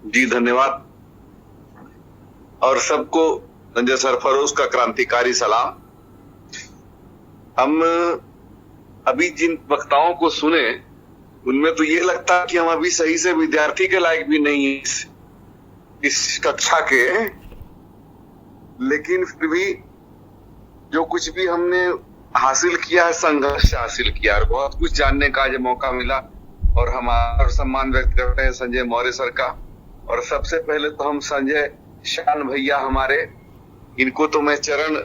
जी धन्यवाद। और सबको संजय सरफरोश का क्रांतिकारी सलाम। हम अभी जिन वक्ताओं को सुने उनमें तो ये लगता है कि हम अभी सही से विद्यार्थी के लायक भी नहीं है इस कक्षा के, लेकिन फिर भी जो कुछ भी हमने हासिल किया है संघर्ष से हासिल किया और बहुत कुछ जानने का आज मौका मिला। और हमारा सम्मान व्यक्त करते हैं संजय मौर्य सर का। और सबसे पहले तो हम संजय शान भैया हमारे, इनको तो मैं चरण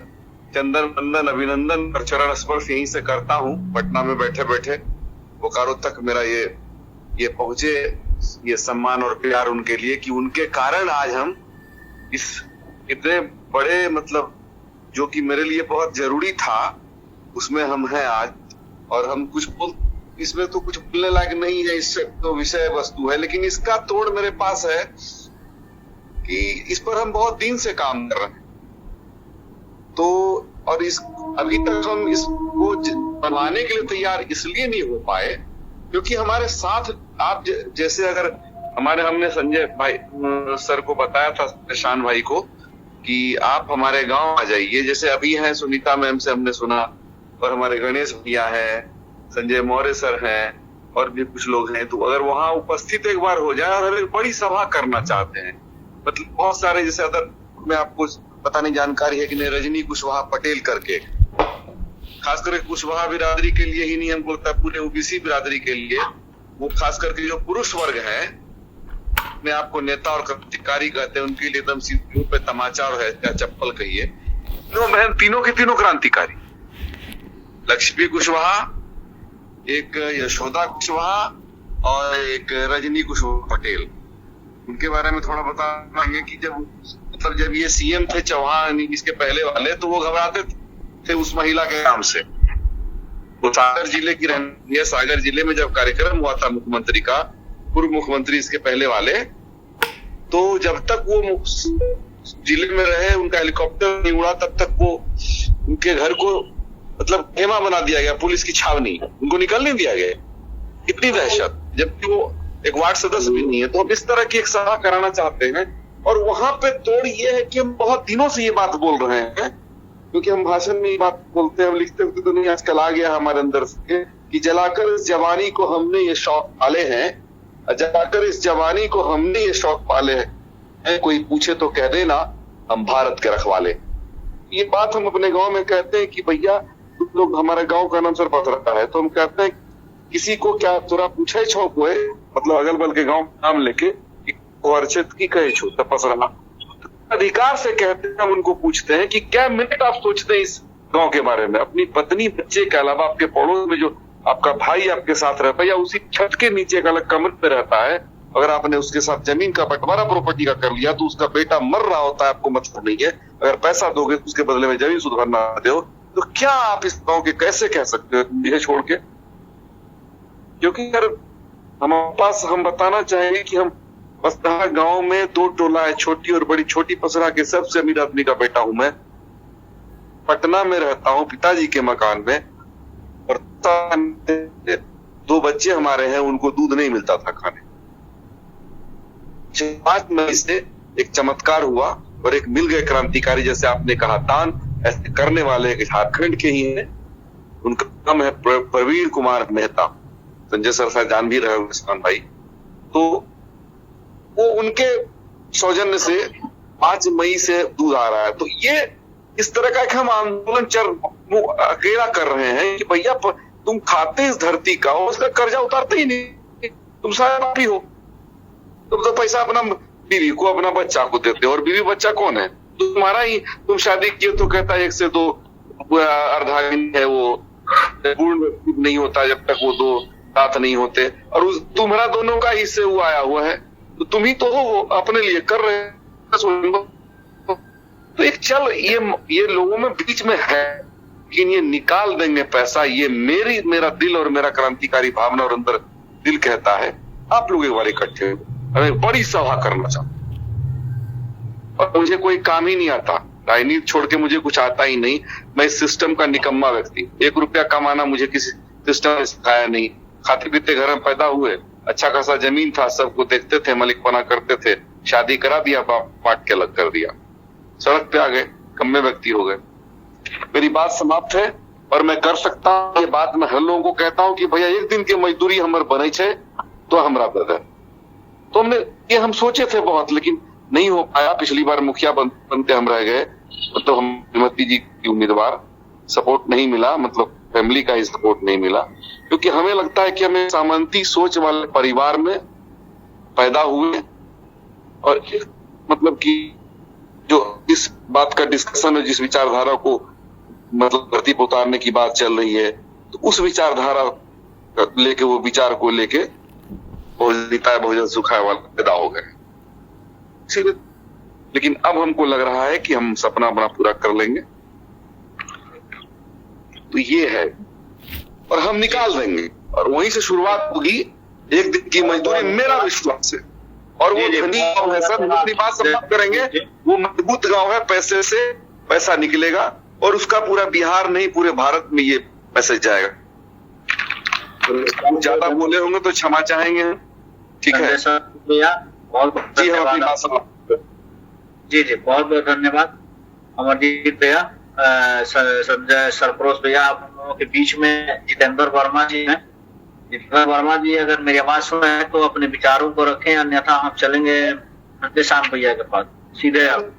चंदन वंदन अभिनंदन और चरण स्पर्श यहीं से करता हूँ। पटना में बैठे बैठे बोकारो तक मेरा ये पहुंचे, ये सम्मान और प्यार उनके लिए कि उनके कारण आज हम इस इतने बड़े मतलब जो कि मेरे लिए बहुत जरूरी था उसमें हम हैं आज। और हम इसमें तो कुछ बोलने लायक नहीं है, इससे तो विषय वस्तु है, लेकिन इसका तोड़ मेरे पास है कि इस पर हम बहुत दिन से काम कर रहे हैं। तो और अभी तक हम इसको बनवाने के लिए तैयार इसलिए नहीं हो पाए क्योंकि हमारे साथ आप जैसे अगर हमने संजय भाई सर को बताया था, शान भाई को, कि आप हमारे गांव आ जाइए। जैसे अभी हैं सुनीता मैम से हमने सुना, और हमारे गणेश भैया है, संजय मौर्य सर हैं, और भी कुछ लोग हैं। तो अगर वहां उपस्थित एक बार हो जाए और एक बड़ी सभा करना चाहते हैं, मतलब बहुत सारे, जैसे अगर मैं आपको पता नहीं जानकारी है कि नहीं, रजनी कुशवाहा पटेल करके, खास करके कुशवाहा बिरादरी के लिए ही नहीं, हमको लगता है पूरे ओबीसी बिरादरी के लिए, वो खास करके जो पुरुष वर्ग है अपने आपको नेता और क्रांतिकारी कहते हैं, उनके लिए एकदम सीधे पे तमाचा और है क्या चप्पल कहिए। बहन तीनों के तीनों क्रांतिकारी, लक्ष्मी कुशवाहा, एक यशोदा कुशवाहा और एक रजनी कुशवाहा पटेल। उनके बारे में थोड़ा बता पाएंगे कि जब ये सीएम थे चौहान, इसके पहले वाले, तो वो घबराते थे उस महिला के नाम से। वो सागर जिले की रहने, सागर जिले में जब कार्यक्रम हुआ था मुख्यमंत्री का, पूर्व मुख्यमंत्री इसके पहले वाले, तो जब तक वो जिले में रहे, उनका हेलीकॉप्टर नहीं उड़ा, तब तक वो उनके घर को मतलब खेमा बना दिया गया, पुलिस की छावनी, उनको निकल नहीं दिया गया। इतनी दहशत, जबकि वो एक वार्ड सदस्य भी नहीं है। तो हम इस तरह की एक सभा कराना चाहते हैं। और वहां पे तोड़ ये है कि हम बहुत दिनों से ये बात बोल रहे हैं, क्योंकि हम भाषण में ये बात बोलते हैं, हम लिखते होते तो नहीं, आजकल आ गया हमारे अंदर से कि जलाकर इस जवानी को हमने ये शौक पाले हैं, जलाकर इस जवानी को हमने ये शौक पाले हैं, कोई पूछे तो कह देना हम भारत के रखवाले। ये बात हम अपने गांव में कहते हैं कि भैया तुम लोग, हमारे गांव का नाम सर पथरा है, तो हम कहते हैं किसी को क्या तुरा पूछे छो कोई, मतलब अगल बगल के गांव नाम लेके अर्चित की कहे छो तपसरा, अधिकार से कहते हैं। हम उनको पूछते हैं कि क्या मिनट आप सोचते हैं इस गांव के बारे में, अपनी पत्नी बच्चे के अलावा आपके पड़ोस में जो आपका भाई आपके साथ रहता है या उसी छत के नीचे एक अलग कमरे में रहता है, अगर आपने उसके साथ जमीन का बंटवारा प्रॉपर्टी का कर लिया तो उसका बेटा मर रहा होता है, आपको मतलब नहीं है, अगर पैसा दोगे तो उसके बदले में जमीन सुध भरना दो, तो क्या आप इस गांव के कैसे कह सकते हो ये छोड़ के? क्योंकि अगर हमारे पास, हम बताना चाहेंगे कि हम पसरा गांव में 2 टोला है, छोटी और बड़ी। छोटी पसरा के सबसे अमीर आदमी का बेटा हूं मैं, पटना में रहता हूं पिताजी के मकान में, और 2 बच्चे हमारे हैं, उनको दूध नहीं मिलता था खाने। 5 मई से एक चमत्कार हुआ और एक मिल गए क्रांतिकारी, जैसे आपने कहा दान, ऐसे करने वाले झारखंड के ही हैं। उनका नाम है प्रवीण कुमार मेहता, संजय सर शायद जान भी रहे होंगे शान भाई। तो वो उनके सौजन्य से 5 मई से दूध आ रहा है। तो ये इस तरह का एक हम आंदोलन अकेला कर रहे हैं कि भैया तुम खाते इस धरती का और उसका कर्जा उतारते ही नहीं, तुम शायद आप ही हो। तुम तो पैसा अपना बीवी को, अपना बच्चा को देते हो, और बीवी बच्चा कौन है? तुम्हारा ही। तुम शादी किए तो कहता है 1 से 2 अर्धांगिन है, वो पूर्ण नहीं होता जब तक वो 2 साथ नहीं होते, और तुम्हारा दोनों का हिस्से वो आया हुआ है, तो तुम ही तो हो अपने लिए कर रहे हैं। तो एक चल ये लोगों में बीच में है, लेकिन ये निकाल देंगे पैसा। ये मेरा दिल और मेरा क्रांतिकारी भावना और अंदर दिल कहता है आप लोग एक बार इकट्ठे हो, हमें बड़ी सभा करना चाहते। और मुझे कोई काम ही नहीं आता, राजनीति छोड़ के मुझे कुछ आता ही नहीं। मैं इस सिस्टम का निकम्मा व्यक्ति, 1 रुपया कमाना मुझे किसी सिस्टम ने सिखाया नहीं। खाते पीते घर में पैदा हुए, अच्छा खासा जमीन था, सबको देखते थे, मलिकपना करते थे, शादी करा दिया, बांट के अलग कर दिया, सड़क पे आ गए, कम्मे व्यक्ति हो गए। मेरी बात समाप्त है और मैं कर सकता हूँ ये बात मैं हर लोगों को कहता हूँ कि भैया एक दिन की मजदूरी हमर बने छे तो हमरा ब्रदर। तो हमने ये हम सोचे थे बहुत, लेकिन नहीं हो पाया। पिछली बार मुखिया बनते हम रह गए, तो हम श्रीमती जी की उम्मीदवार सपोर्ट नहीं मिला, मतलब फैमिली का ही सपोर्ट नहीं मिला, क्योंकि हमें लगता है कि हमें सामंती सोच वाले परिवार में पैदा हुए और मतलब कि जो इस बात का डिस्कशन है, जिस विचारधारा को मतलब धरती पर उतारने की बात चल रही है, तो उस विचारधारा लेके, वो विचार को लेके बहुजन सुखाए वाला पैदा हो गए। इसीलिए लेकिन अब हमको लग रहा है कि हम सपना अपना पूरा कर लेंगे, तो ये है, और हम निकाल देंगे, और वहीं से शुरुआत होगी एक दिन की मजदूरी, मेरा विश्वास है। और वो धनी गांव है सर, अपनी बात समाप्त करेंगे, वो मजबूत गांव है, पैसे से पैसा निकलेगा और उसका पूरा बिहार नहीं पूरे भारत में ये मैसेज जाएगा। तो ज्यादा बोले होंगे तो क्षमा चाहेंगे, ठीक है भैया, बहुत जी। हम अपनी बात समाप्त जी जी, बहुत बहुत धन्यवाद अमरजीत भैया। संजय सरफरोश भैया, आप लोगों के बीच में जितेंद्र वर्मा जी हैं। जितेंद्र वर्मा जी अगर मेरी आवाज सुन रहे हैं तो अपने विचारों को रखें, अन्यथा हम चलेंगे शाम भैया के पास सीधे। आप